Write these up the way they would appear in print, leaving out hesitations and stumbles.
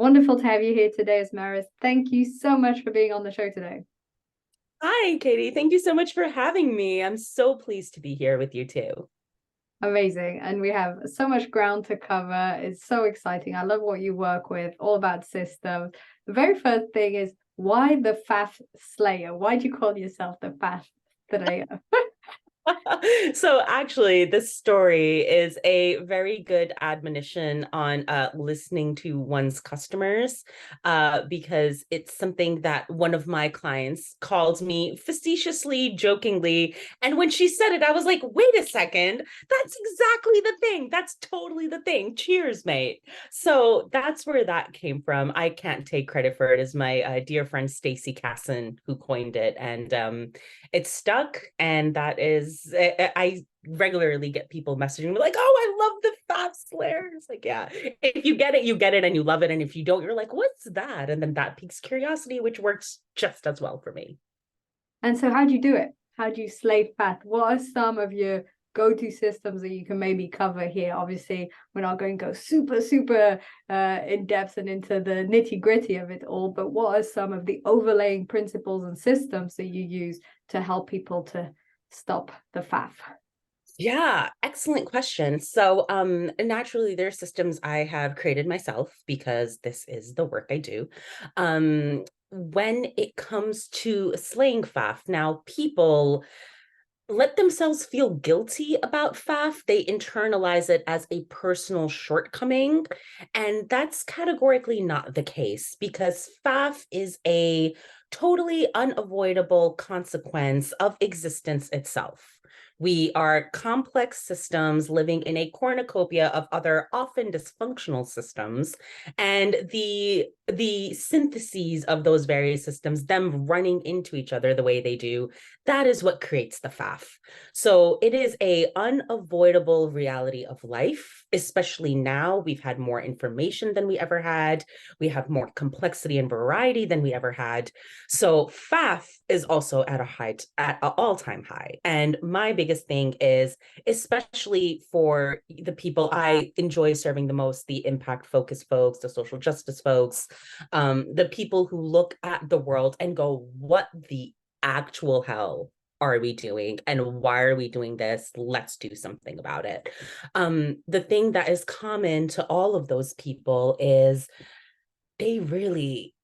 Wonderful to have you here today, Asmara. Thank you so much for being on the show today. Hi, Katie. Thank you so much for having me. I'm so pleased to be here with you too. Amazing. And we have so much ground to cover. It's so exciting. I love what you work with, all about systems. The very first thing is, why the Faff-Slayer? Why do you call yourself the Faff-Slayer? So actually, this story is a very good admonition on listening to one's customers, because it's something that one of my clients called me facetiously, jokingly. And when she said it, I was like, wait a second, that's exactly the thing. That's totally the thing. Cheers, mate. So that's where that came from. I can't take credit for it. As my dear friend Stacy Casson who coined it. And it's stuck, and that is I regularly get people messaging me like, oh, I love the Faff-Slayer. It's like, yeah, if you get it, you get it, and you love it, and if you don't, you're like, what's that? And then that piques curiosity, which works just as well for me. And so how do you do it? How do you slay fat? What are some of your go-to systems that you can maybe cover here? Obviously, we're not going to go super in depth and into the nitty-gritty of it all, but what are some of the overlaying principles and systems that you use to help people to stop the faff? Yeah, excellent question. So, naturally, there are systems I have created myself because this is the work I do. When it comes to slaying faff, now people let themselves feel guilty about faff. They internalize it as a personal shortcoming. And that's categorically not the case because faff is a totally unavoidable consequence of existence itself. We are complex systems living in a cornucopia of other often dysfunctional systems. And the syntheses of those various systems, them running into each other the way they do, that is what creates the faff. So it is a unavoidable reality of life, especially now. We've had more information than we ever had. We have more complexity and variety than we ever had. So faff is also at an all-time high. And my biggest thing is, especially for the people I enjoy serving the most, the impact focused folks, the social justice folks, the people who look at the world and go, what the actual hell are we doing and why are we doing this? Let's do something about it. The thing that is common to all of those people is they really,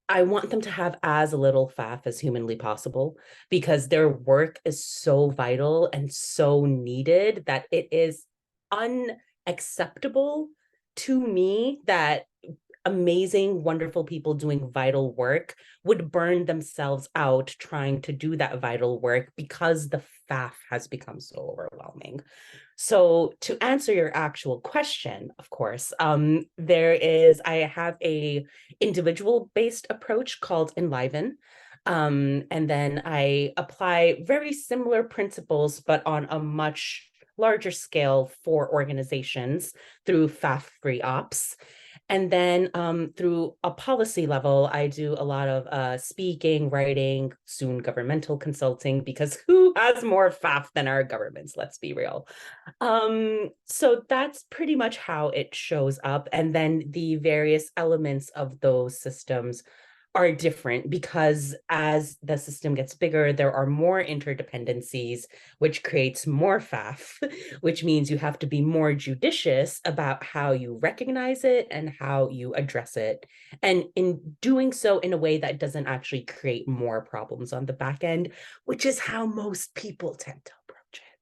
I want them to have as little faff as humanly possible because their work is so vital and so needed that it is unacceptable to me that amazing, wonderful people doing vital work would burn themselves out trying to do that vital work because the faff has become so overwhelming. So to answer your actual question, of course, I have a individual based approach called Enliven. And then I apply very similar principles, but on a much larger scale for organizations through FAF-free ops. And then through a policy level, I do a lot of speaking, writing, soon governmental consulting, because who has more faff than our governments? Let's be real. So that's pretty much how it shows up. And then the various elements of those systems are different because as the system gets bigger, there are more interdependencies, which creates more faff, which means you have to be more judicious about how you recognize it and how you address it. And in doing so in a way that doesn't actually create more problems on the back end, which is how most people tend to approach it.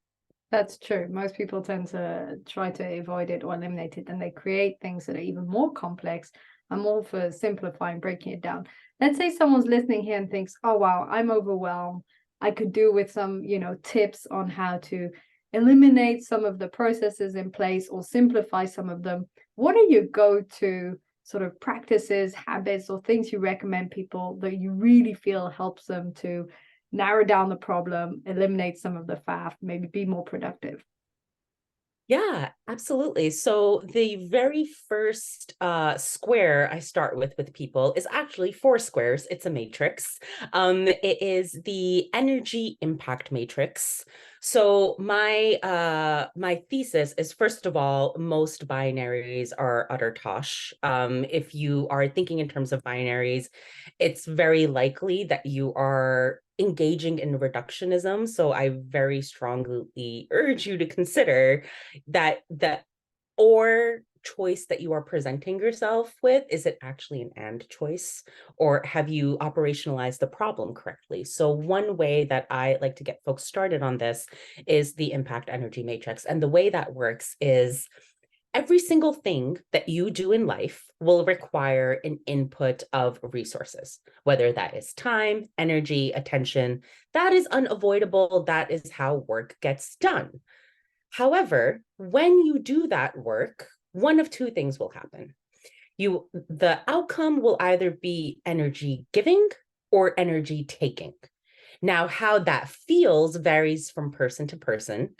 That's true. Most people tend to try to avoid it or eliminate it, and they create things that are even more complex. I'm all for simplifying, breaking it down. Let's say someone's listening here and thinks, oh, wow, I'm overwhelmed. I could do with some, tips on how to eliminate some of the processes in place or simplify some of them. What are your go-to sort of practices, habits, or things you recommend people that you really feel helps them to narrow down the problem, eliminate some of the faff, maybe be more productive? Yeah, absolutely. So the very first square I start with people is actually four squares. It's a matrix. It is the energy impact matrix. So my thesis is, first of all, most binaries are utter tosh. If you are thinking in terms of binaries, it's very likely that you are engaging in reductionism. So I very strongly urge you to consider that the or choice that you are presenting yourself with, is it actually an and choice, or have you operationalized the problem correctly? So one way that I like to get folks started on this is the impact energy matrix. And the way that works is every single thing that you do in life will require an input of resources, whether that is time, energy, attention. That is unavoidable. That is how work gets done. However, when you do that work, one of two things will happen. The outcome will either be energy giving or energy taking. Now, how that feels varies from person to person.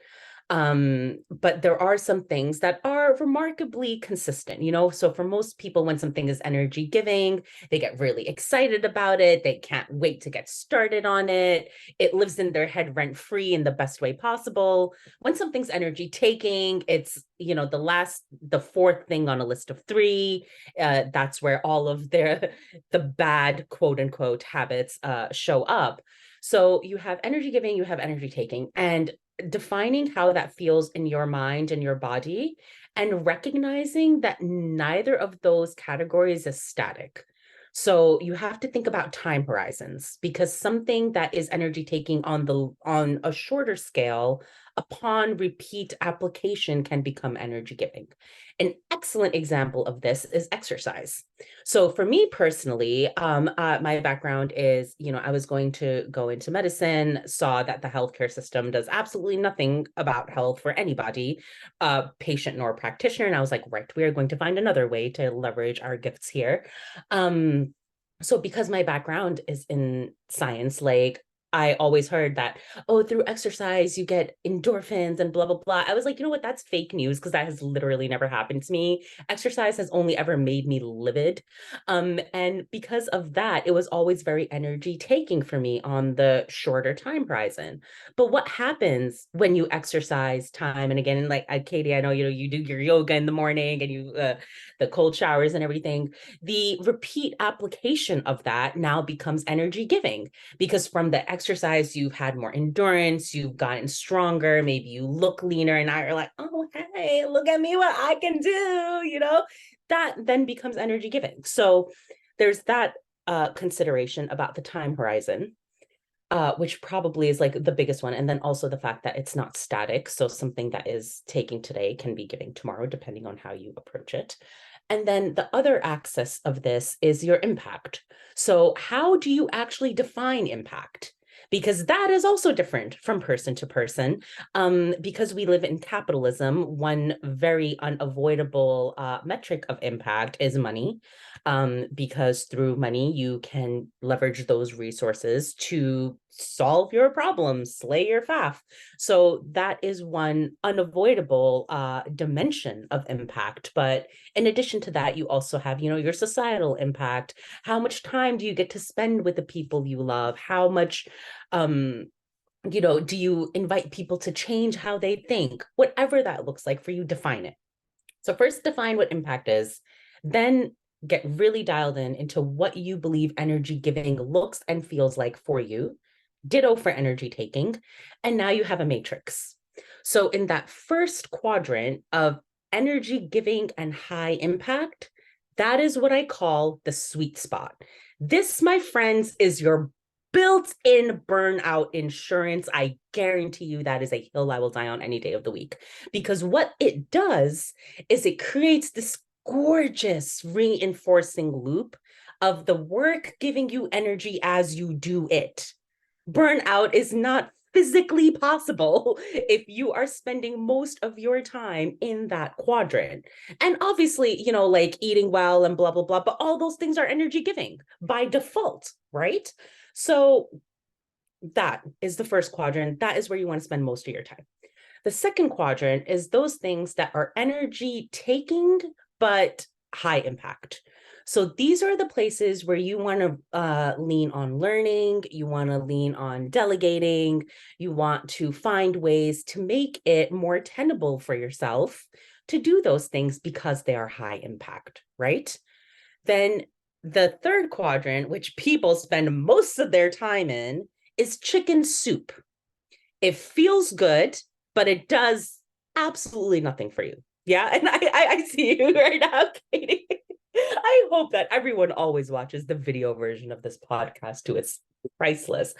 But there are some things that are remarkably consistent, you know. So for most people, when something is energy giving, they get really excited about it. They can't wait to get started on it. It lives in their head rent free in the best way possible. When something's energy taking, it's, you know, the fourth thing on a list of three. That's where all of the bad quote unquote habits show up. So you have energy giving, you have energy taking, and defining how that feels in your mind and your body, and recognizing that neither of those categories is static. So you have to think about time horizons, because something that is energy taking on a shorter scale, upon repeat application, can become energy giving. An excellent example of this is exercise. So for me personally, my background is, you know, I was going to go into medicine, saw that the healthcare system does absolutely nothing about health for anybody, patient nor practitioner. And I was like, right, we are going to find another way to leverage our gifts here. So because my background is in science, like, I always heard that, oh, through exercise, you get endorphins and blah, blah, blah. I was like, you know what? That's fake news, because that has literally never happened to me. Exercise has only ever made me livid. And because of that, it was always very energy taking for me on the shorter time horizon. But what happens when you exercise time and again, like Katie, I know, you know, you do your yoga in the morning and you the cold showers and everything. The repeat application of that now becomes energy giving, because from the exercise, you've had more endurance, you've gotten stronger, maybe you look leaner, and now you're like, oh, hey, look at me, what I can do, you know, that then becomes energy giving. So there's that consideration about the time horizon, which probably is like the biggest one. And then also the fact that it's not static. So something that is taking today can be giving tomorrow, depending on how you approach it. And then the other axis of this is your impact. So how do you actually define impact? Because that is also different from person to person. Because we live in capitalism, one very unavoidable metric of impact is money. Because through money, you can leverage those resources to solve your problems, slay your faff. So that is one unavoidable dimension of impact. But in addition to that, you also have, you know, your societal impact. How much time do you get to spend with the people you love? How much, you know, do you invite people to change how they think? Whatever that looks like for you, define it. So first define what impact is, then get really dialed in into what you believe energy giving looks and feels like for you. Ditto for energy taking. And now you have a matrix. So in that first quadrant of energy giving and high impact, that is what I call the sweet spot. This, my friends, is your built-in burnout insurance. I guarantee you that is a hill I will die on any day of the week. Because what it does is it creates this gorgeous reinforcing loop of the work giving you energy as you do it. Burnout is not physically possible if you are spending most of your time in that quadrant. And obviously, you know, like eating well and blah, blah, blah, but all those things are energy giving by default, right? So that is the first quadrant. That is where you want to spend most of your time. The second quadrant is those things that are energy taking, but high impact. So these are the places where you want to lean on learning, you want to lean on delegating, you want to find ways to make it more tenable for yourself to do those things because they are high impact, right? Then the third quadrant, which people spend most of their time in, is chicken soup. It feels good, but it does absolutely nothing for you. Yeah. And I see you right now, Katie. I hope that everyone always watches the video version of this podcast too. It's priceless.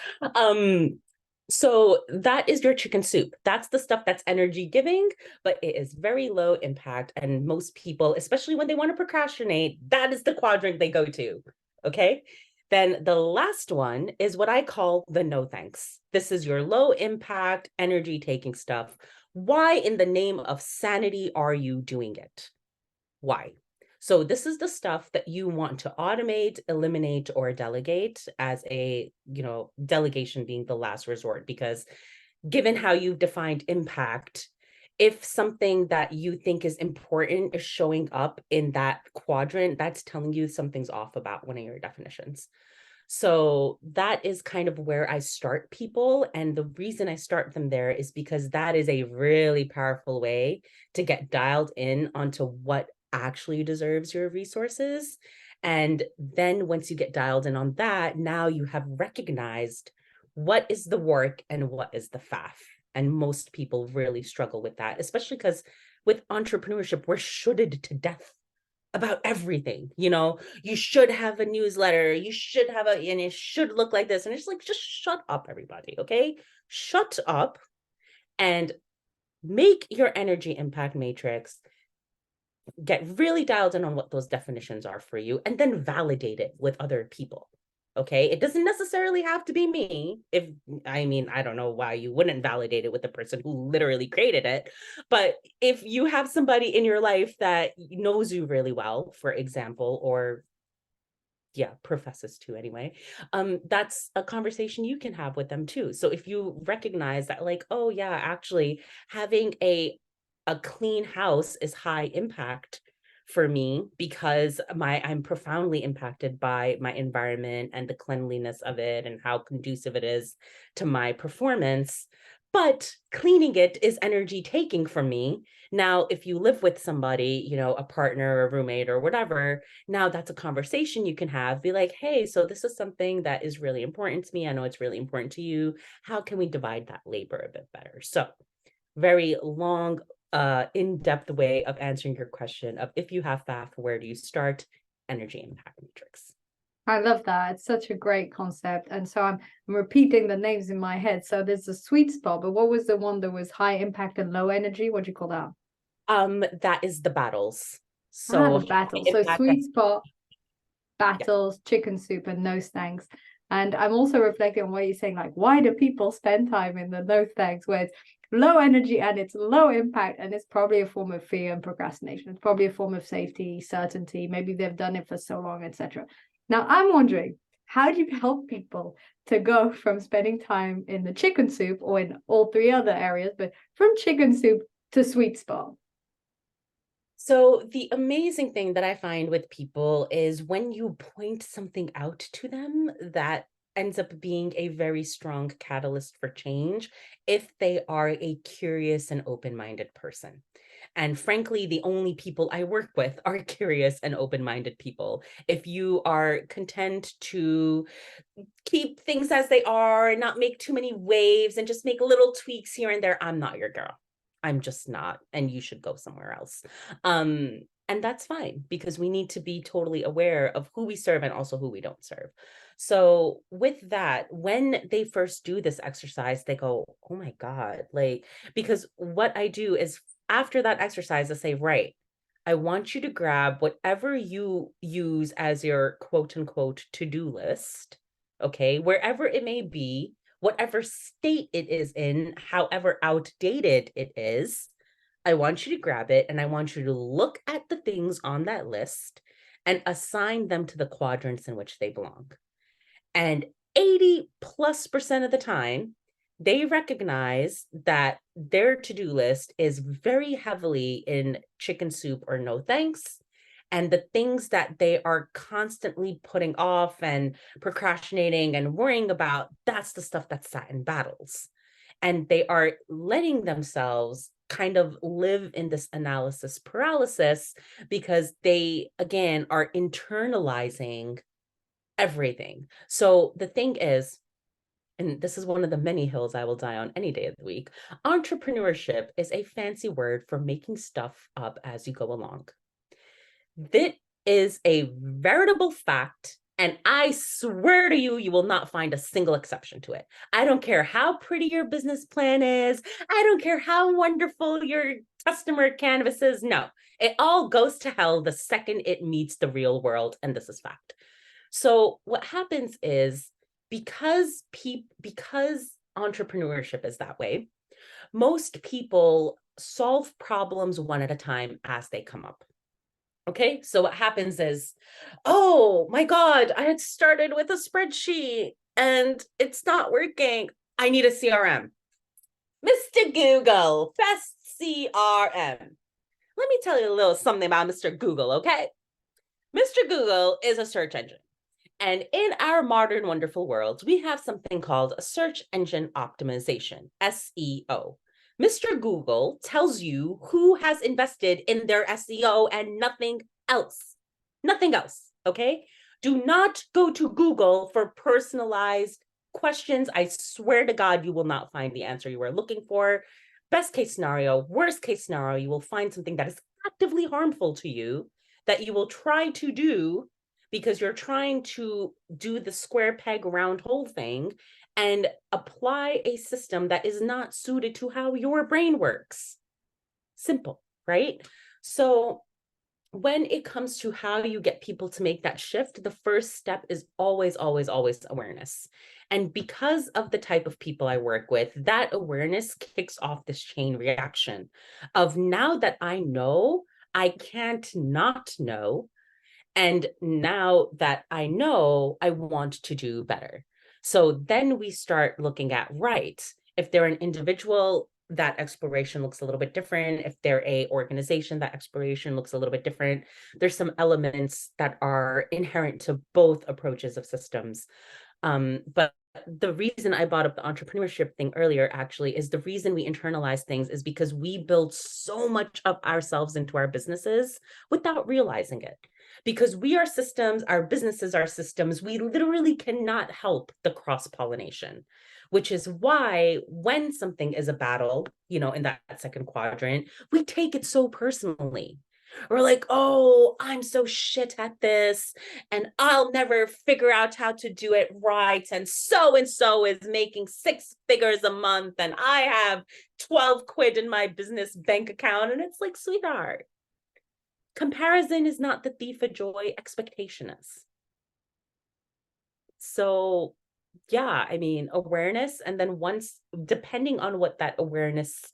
So that is your chicken soup. That's the stuff that's energy giving, but it is very low impact. And most people, especially when they want to procrastinate, that is the quadrant they go to. Okay. Then the last one is what I call the no thanks. This is your low impact, energy taking stuff. Why in the name of sanity are you doing it? Why? So this is the stuff that you want to automate, eliminate, or delegate as a, delegation being the last resort, because given how you've defined impact, if something that you think is important is showing up in that quadrant, that's telling you something's off about one of your definitions. So that is kind of where I start people. And the reason I start them there is because that is a really powerful way to get dialed in onto what actually deserves your resources. And then once you get dialed in on that, now you have recognized what is the work and what is the faff. And most people really struggle with that, especially because with entrepreneurship, we're shoulded to death about everything. You should have a newsletter, you should have and it should look like this. And it's like, just shut up, everybody. Okay. Shut up and make your energy impact matrix, get really dialed in on what those definitions are for you, and then validate it with other people. Okay. It doesn't necessarily have to be me. I don't know why you wouldn't validate it with the person who literally created it. But if you have somebody in your life that knows you really well, for example, or professes to anyway, that's a conversation you can have with them too. So if you recognize that, like, oh yeah, actually having a clean house is high impact for me because I'm profoundly impacted by my environment and the cleanliness of it and how conducive it is to my performance. But cleaning it is energy taking from me. Now, if you live with somebody, a partner or roommate or whatever, now that's a conversation you can have. Be like, hey, so this is something that is really important to me. I know it's really important to you. How can we divide that labor a bit better? So very long, in-depth way of answering your question of, if you have FAF, where do you start? Energy impact matrix. I love that. It's such a great concept. And so I'm repeating the names in my head. So there's a sweet spot, but what was the one that was high impact and low energy? What do you call that? That is the battles. The So battles. So sweet spot, battles, chicken soup, and no thanks. And I'm also reflecting on what you're saying, like, why do people spend time in the no thanks where it's low energy and it's low impact, and it's probably a form of fear and procrastination. It's probably a form of safety, certainty. Maybe they've done it for so long, etc. Now, I'm wondering, how do you help people to go from spending time in the chicken soup or in all three other areas, but from chicken soup to sweet spot? So the amazing thing that I find with people is when you point something out to them, that ends up being a very strong catalyst for change if they are a curious and open-minded person. And frankly, the only people I work with are curious and open-minded people. If you are content to keep things as they are and not make too many waves and just make little tweaks here and there, I'm not your girl. I'm just not, and you should go somewhere else. And that's fine, because we need to be totally aware of who we serve and also who we don't serve. So with that, when they first do this exercise, they go, oh my God, like, because what I do is after that exercise, I say, right, I want you to grab whatever you use as your quote unquote to-do list, okay, wherever it may be, whatever state it is in, however outdated it is, I want you to grab it and I want you to look at the things on that list and assign them to the quadrants in which they belong. And 80+% of the time, they recognize that their to-do list is very heavily in chicken soup or no thanks. And the things that they are constantly putting off and procrastinating and worrying about, that's the stuff that's sat in battles. And they are letting themselves kind of live in this analysis paralysis because they, again, are internalizing everything. So the thing is, and this is one of the many hills I will die on any day of the week, entrepreneurship is a fancy word for making stuff up as you go along. That is a veritable fact. And I swear to you, you will not find a single exception to it. I don't care how pretty your business plan is. I don't care how wonderful your customer canvas is. No, it all goes to hell the second it meets the real world. And this is fact. So what happens is because entrepreneurship is that way, most people solve problems one at a time as they come up. Okay, so what happens is, oh my God, I had started with a spreadsheet and it's not working. I need a CRM. Mr. Google, best CRM. Let me tell you a little something about Mr. Google, okay? Mr. Google is a search engine. And in our modern, wonderful world, we have something called search engine optimization, SEO. Mr. Google tells you who has invested in their SEO and nothing else. Nothing else, okay? Do not go to Google for personalized questions. I swear to God, you will not find the answer you are looking for. Best case scenario, worst case scenario, you will find something that is actively harmful to you that you will try to do because you're trying to do the square peg round hole thing and apply a system that is not suited to how your brain works. Simple, right? So when it comes to how you get people to make that shift, the first step is always, always, always awareness. And because of the type of people I work with, that awareness kicks off this chain reaction of now that I know, I can't not know. And now that I know, I want to do better. So then we start looking at, right, if they're an individual, that exploration looks a little bit different. If they're a organization, that exploration looks a little bit different. There's some elements that are inherent to both approaches of systems. But the reason I brought up the entrepreneurship thing earlier actually is the reason we internalize things is because we build so much of ourselves into our businesses without realizing it. Because we are systems, our businesses are systems, we literally cannot help the cross-pollination, which is why when something is a battle, you know, in that second quadrant, we take it so personally. We're like, oh, I'm so shit at this, and I'll never figure out how to do it right. And so is making 6 figures a month, and I have 12 quid in my business bank account. And it's like, sweetheart, comparison is not the thief of joy, expectation is. So yeah, I mean, awareness. And then once, depending on what that awareness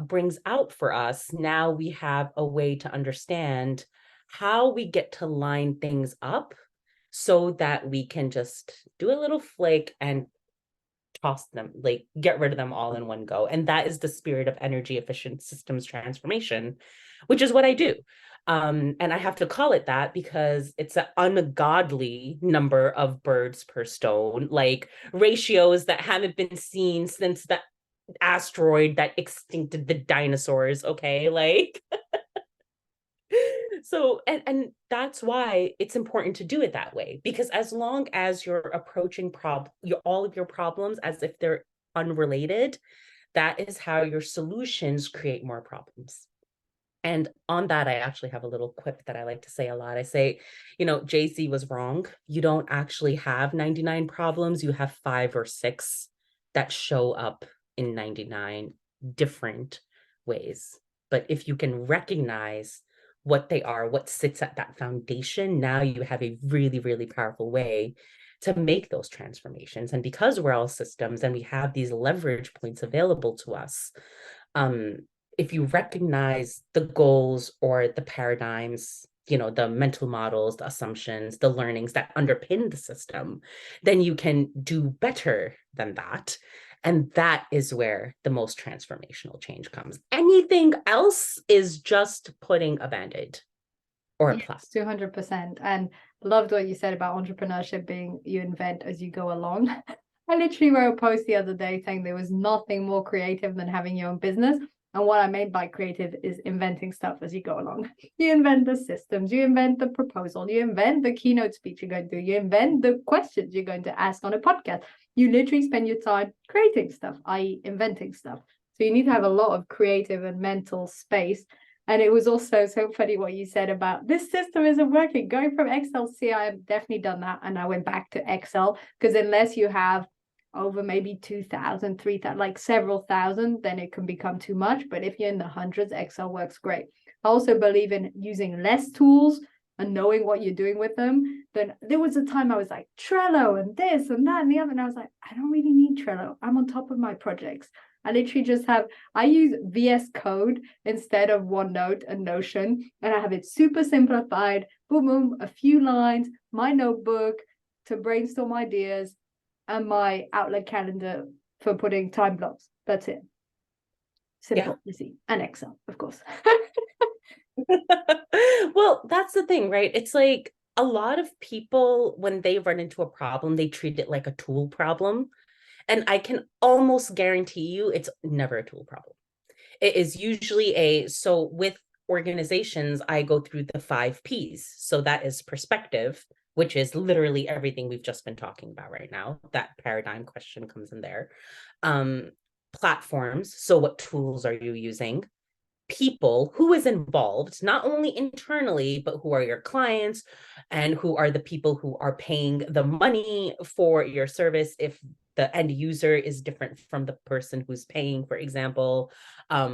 brings out for us, now we have a way to understand how we get to line things up so that we can just do a little flake and toss them, like get rid of them all in one go. And that is the spirit of energy efficient systems transformation, which is what I do. And I have to call it that because it's an ungodly number of birds per stone, like ratios that haven't been seen since the asteroid that extincted the dinosaurs. Okay, like so and that's why it's important to do it that way, because as long as you're approaching all of your problems as if they're unrelated, that is how your solutions create more problems. And on that, I actually have a little quip that I like to say a lot. I say, you know, Jay-Z was wrong. You don't actually have 99 problems. You have 5 or 6 that show up in 99 different ways. But if you can recognize what they are, what sits at that foundation, now you have a really, really powerful way to make those transformations. And because we're all systems and we have these leverage points available to us, if you recognize the goals or the paradigms, you know, the mental models, the assumptions, the learnings that underpin the system, then you can do better than that. And that is where the most transformational change comes. Anything else is just putting a Band-Aid. or a Yes, platform. 200%. And loved what you said about entrepreneurship being you invent as you go along. I literally wrote a post the other day saying there was nothing more creative than having your own business. And what I mean by creative is inventing stuff as you go along. You invent the systems, you invent the proposal, you invent the keynote speech you're going to do, you invent the questions you're going to ask on a podcast. You literally spend your time creating stuff, i.e., inventing stuff. So you need to have a lot of creative and mental space. And it was also so funny what you said about this system isn't working. Going from Excel to C, I have definitely done that. And I went back to Excel because unless you have over maybe 2,000, 3,000, like several thousand, then it can become too much. But if you're in the hundreds, Excel works great. I also believe in using less tools and knowing what you're doing with them. Then there was a time I was like Trello and this and that and the other. And I was like, I don't really need Trello. I'm on top of my projects. I literally just I use VS Code instead of OneNote and Notion, and I have it super simplified. Boom, boom, a few lines, my notebook to brainstorm ideas, and my Outlook calendar for putting time blocks. That's it. Simple, easy, and Excel, of course. Well, that's the thing, right? It's like a lot of people, when they run into a problem, they treat it like a tool problem. And I can almost guarantee you it's never a tool problem. It is usually so with organizations, I go through the 5 Ps. So that is perspective, which is literally everything we've just been talking about right now. That paradigm question comes in there. Platforms. So what tools are you using? People, who is involved, not only internally, but who are your clients and who are the people who are paying the money for your service. If the end user is different from the person who's paying, for example,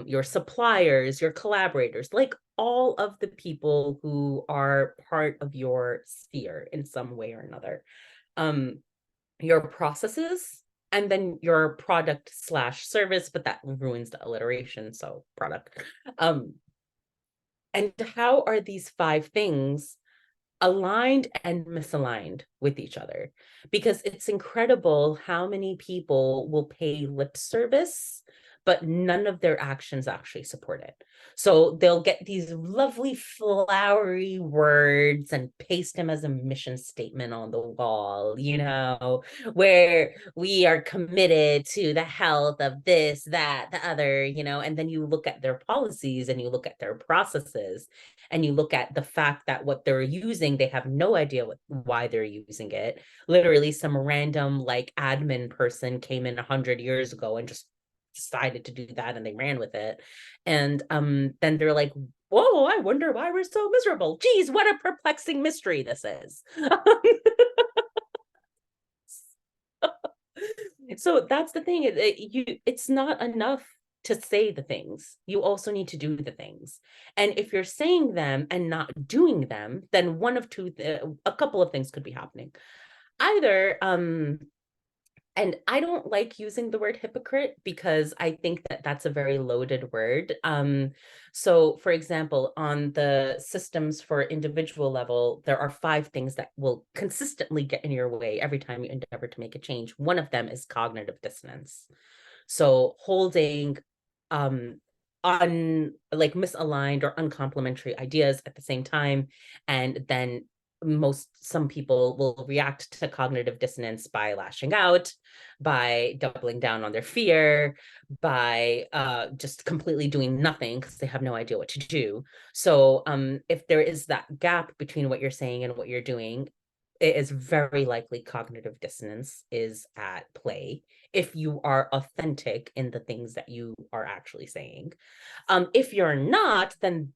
your suppliers, your collaborators, like all of the people who are part of your sphere in some way or another. Your processes, and then your product slash service, but that ruins the alliteration, so product. And how are these 5 things aligned and misaligned with each other? Because it's incredible how many people will pay lip service, but none of their actions actually support it. So they'll get these lovely flowery words and paste them as a mission statement on the wall, where we are committed to the health of this, that, the other, and then you look at their policies and you look at their processes and you look at the fact that what they're using, they have no idea why they're using it. Literally some random like admin person came in 100 years ago and just decided to do that and they ran with it. And then they're like, whoa, I wonder why we're so miserable. Geez, what a perplexing mystery this is. So that's the thing. It's not enough to say the things. You also need to do the things. And if you're saying them and not doing them, then a couple of things could be happening. Either and I don't like using the word hypocrite because I think that that's a very loaded word. So for example, on the systems for individual level, there are 5 things that will consistently get in your way every time you endeavor to make a change. One of them is cognitive dissonance. So holding like misaligned or uncomplimentary ideas at the same time, and then some people will react to cognitive dissonance by lashing out, by doubling down on their fear, by just completely doing nothing because they have no idea what to do. So if there is that gap between what you're saying and what you're doing, it is very likely cognitive dissonance is at play if you are authentic in the things that you are actually saying. If you're not, then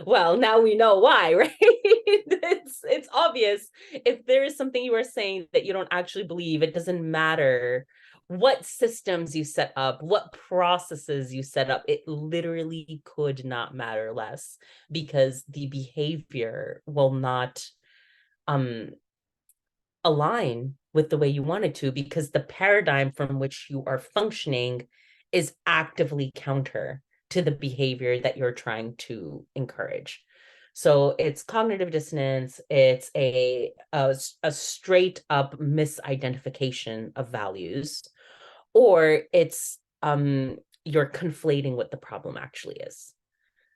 well, now we know why, right? It's obvious. If there is something you are saying that you don't actually believe, it doesn't matter what systems you set up, what processes you set up, it literally could not matter less because the behavior will not align with the way you want it to, because the paradigm from which you are functioning is actively counter to the behavior that you're trying to encourage. So it's cognitive dissonance, it's a straight up misidentification of values, or it's you're conflating what the problem actually is.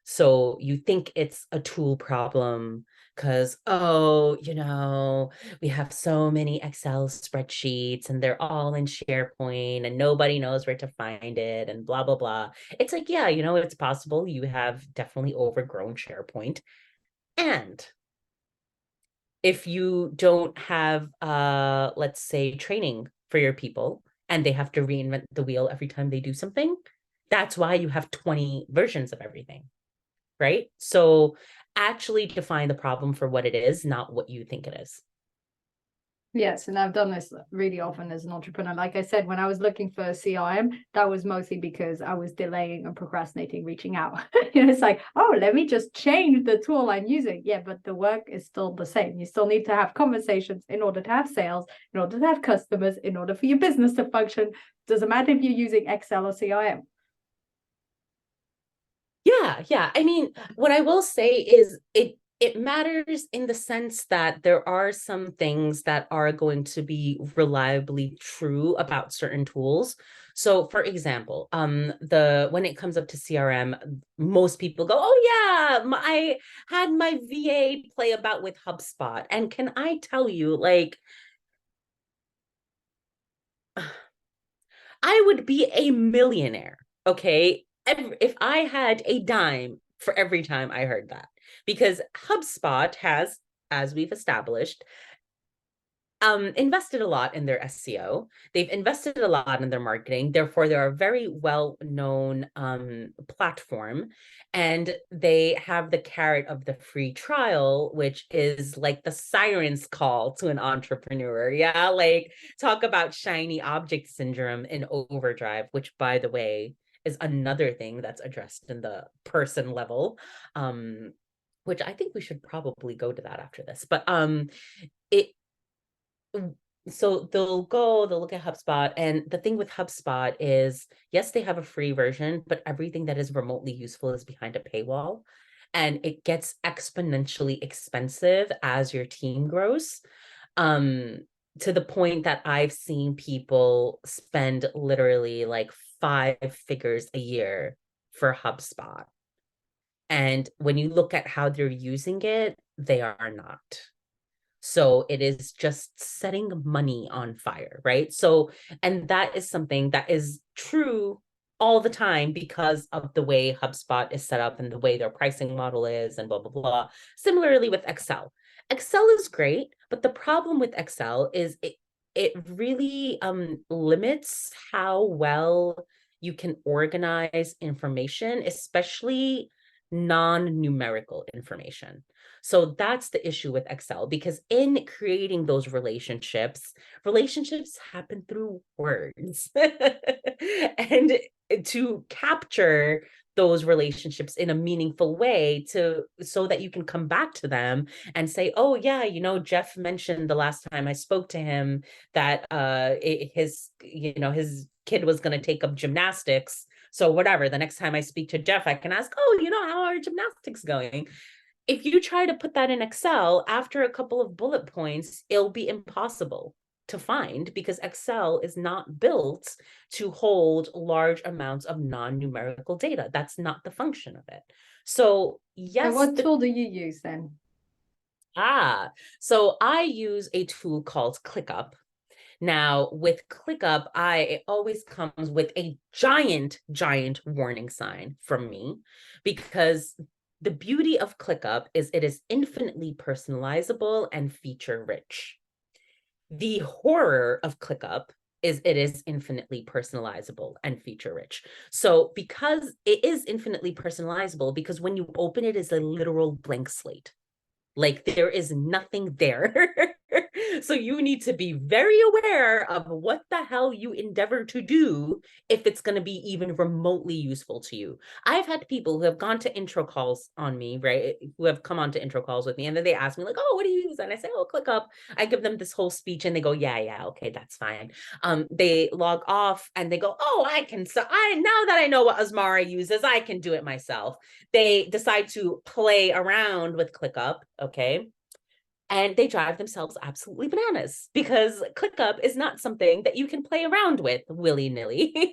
So you think it's a tool problem because, oh, we have so many Excel spreadsheets and they're all in SharePoint and nobody knows where to find it and blah, blah, blah. It's like, yeah, it's possible you have definitely overgrown SharePoint. And if you don't have, let's say, training for your people and they have to reinvent the wheel every time they do something, that's why you have 20 versions of everything, right? So actually define the problem for what it is, not what you think it is. Yes, and I've done this really often as an entrepreneur. Like I said, when I was looking for CRM, that was mostly because I was delaying and procrastinating reaching out. It's like, oh, let me just change the tool I'm using. Yeah, but the work is still the same. You still need to have conversations in order to have sales, in order to have customers, in order for your business to function. Doesn't matter if you're using Excel or CRM. Yeah. I mean, what I will say is it matters in the sense that there are some things that are going to be reliably true about certain tools. So for example, when it comes up to CRM, most people go, "Oh yeah, I had my VA play about with HubSpot." And can I tell you, like, I would be a millionaire, okay, if I had a dime for every time I heard that. Because HubSpot has, as we've established, invested a lot in their SEO. They've invested a lot in their marketing. Therefore, they're a very well-known platform. And they have the carrot of the free trial, which is like the siren's call to an entrepreneur. Yeah, like talk about shiny object syndrome in overdrive, which, by the way, is another thing that's addressed in the person level. Which I think we should probably go to that after this. But it so they'll look at HubSpot, and the thing with HubSpot is, yes, they have a free version, but everything that is remotely useful is behind a paywall, and it gets exponentially expensive as your team grows, um to the point that I've seen people spend literally like 5 figures a year for HubSpot, and when you look at how they're using it, they are not. So it is just setting money on fire, right? So, and that is something that is true all the time because of the way HubSpot is set up and the way their pricing model is and blah, blah, blah. Similarly with Excel. Excel is great, but the problem with Excel is it really limits how well you can organize information, especially non-numerical information. So that's the issue with Excel, because in creating those relationships happen through words. And to capture those relationships in a meaningful way so that you can come back to them and say, oh yeah, Jeff mentioned the last time I spoke to him that his kid was going to take up gymnastics. So whatever, the next time I speak to Jeff, I can ask, oh, how are gymnastics going? If you try to put that in Excel, after a couple of bullet points, it'll be impossible to find because Excel is not built to hold large amounts of non-numerical data. That's not the function of it. So yes. And what tool do you use then? So I use a tool called ClickUp. Now, with ClickUp, it always comes with a giant warning sign from me, because the beauty of ClickUp is it is infinitely personalizable and feature rich. The horror of ClickUp is it is infinitely personalizable and feature rich. So because it is infinitely personalizable, because when you open it, it's a literal blank slate. Like there is nothing there. So you need to be very aware of what the hell you endeavor to do if it's going to be even remotely useful to you. I've had people who have gone to intro calls on me, right? Who have come on to intro calls with me, and then they ask me like, oh, what do you use? And I say, oh, ClickUp. I give them this whole speech and they go, yeah, okay, that's fine. They log off and they go, oh, now that I know what Asmara uses, I can do it myself. They decide to play around with ClickUp, okay? And they drive themselves absolutely bananas because ClickUp is not something that you can play around with willy-nilly.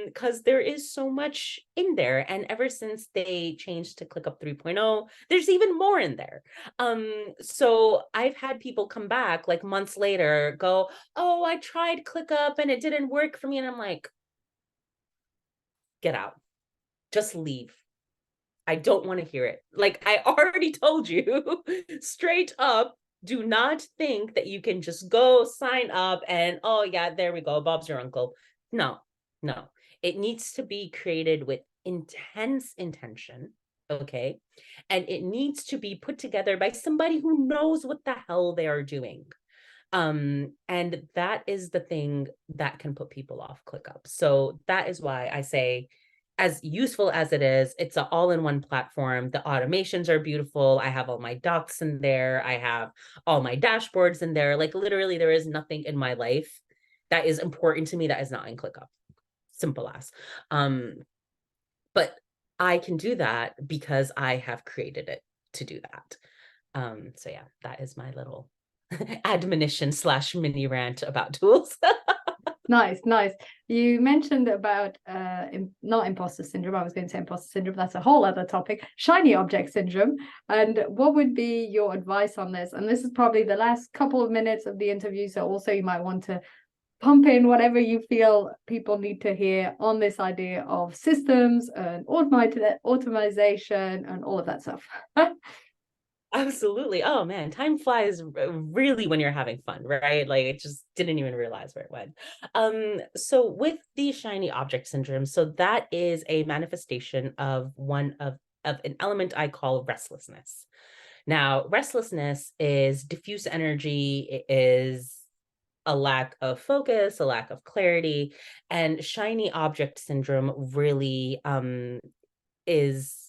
Because there is so much in there. And ever since they changed to ClickUp 3.0, there's even more in there. So I've had people come back like months later, go, oh, I tried ClickUp and it didn't work for me. And I'm like, get out, just leave. I don't want to hear it. Like I already told you straight up, do not think that you can just go sign up and, oh yeah, there we go, Bob's your uncle. No, no. It needs to be created with intense intention, okay? And it needs to be put together by somebody who knows what the hell they are doing. And that is the thing that can put people off ClickUp. So that is why I say, as useful as it is, it's an all-in-one platform. The automations are beautiful. I have all my docs in there. I have all my dashboards in there. Like literally, there is nothing in my life that is important to me that is not in ClickUp. Simple as. But I can do that because I have created it to do that. So yeah, that is my little admonition / mini rant about tools. Nice, nice. You mentioned about not imposter syndrome. I was going to say imposter syndrome. That's a whole other topic. Shiny object syndrome. And what would be your advice on this? And this is probably the last couple of minutes of the interview. So also you might want to pump in whatever you feel people need to hear on this idea of systems and automation and all of that stuff. Absolutely. Oh man, time flies really when you're having fun, right? Like it just didn't even realize where it went. So with the shiny object syndrome, so that is a manifestation of one of an element I call restlessness. Now, restlessness is diffuse energy, it is a lack of focus, a lack of clarity, and shiny object syndrome really is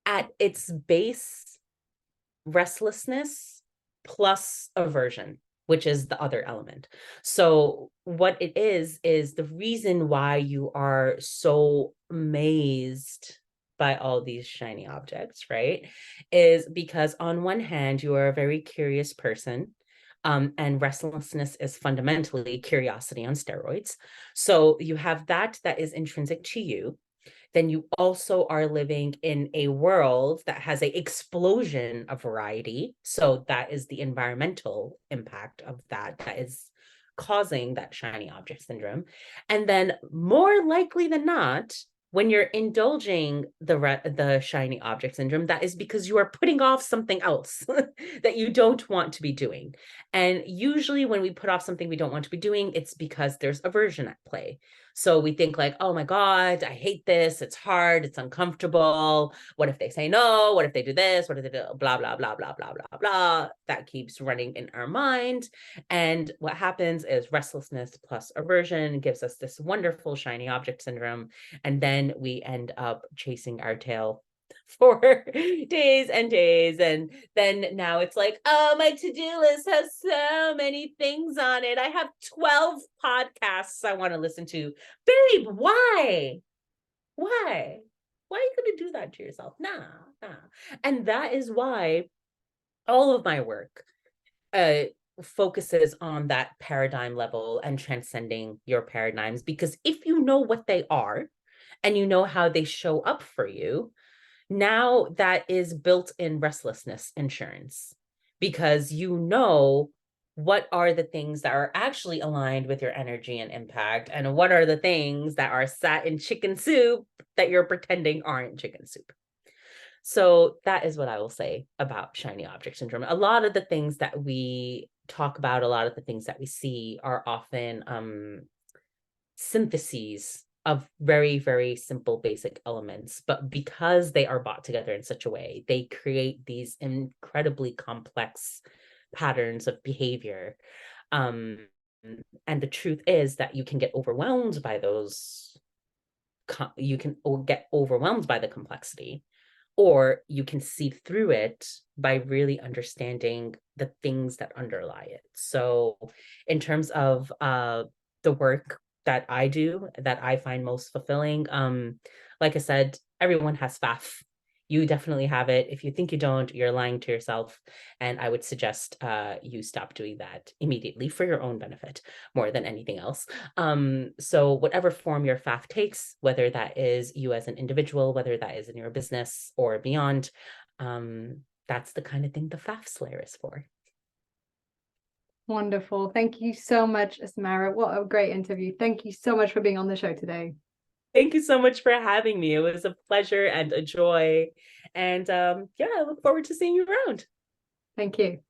at its base restlessness plus aversion, which is the other element. So what it is the reason why you are so amazed by all these shiny objects, right? Is because on one hand, you are a very curious person. And restlessness is fundamentally curiosity on steroids. So you have that is intrinsic to you. Then you also are living in a world that has an explosion of variety. So that is the environmental impact of that is causing that shiny object syndrome. And then more likely than not, when you're indulging the shiny object syndrome, that is because you are putting off something else that you don't want to be doing. And usually when we put off something we don't want to be doing, it's because there's aversion at play. So we think like, oh my God, I hate this. It's hard. It's uncomfortable. What if they say no? What if they do this? What if they do blah, blah, blah, blah, blah, blah, blah. That keeps running in our mind. And what happens is restlessness plus aversion gives us this wonderful shiny object syndrome. And then we end up chasing our tail for days and days. And then now it's like, oh, my to-do list has so many things on it. I have 12 podcasts I want to listen to. Babe, why? Why? Why are you going to do that to yourself? Nah. And that is why all of my work focuses on that paradigm level and transcending your paradigms. Because if you know what they are and you know how they show up for you, now that is built-in restlessness insurance, because you know what are the things that are actually aligned with your energy and impact, and what are the things that are sat in chicken soup that you're pretending aren't chicken soup. So that is what I will say about shiny object syndrome. A lot of the things that we talk about, a lot of the things that we see are often syntheses of very, very simple, basic elements. But because they are brought together in such a way, they create these incredibly complex patterns of behavior. And the truth is that you can get overwhelmed by those. You can get overwhelmed by the complexity, or you can see through it by really understanding the things that underlie it. So in terms of the work that I do, that I find most fulfilling, like I said, everyone has Faff. you definitely have it. If you think you don't, you're lying to yourself. And I would suggest you stop doing that immediately for your own benefit more than anything else. So whatever form your FAF takes, whether that is you as an individual, whether that is in your business or beyond, that's the kind of thing the FAF Slayer is for. Wonderful. Thank you so much, Asmara. What a great interview. Thank you so much for being on the show today. Thank you so much for having me. It was a pleasure and a joy. And yeah, I look forward to seeing you around. Thank you.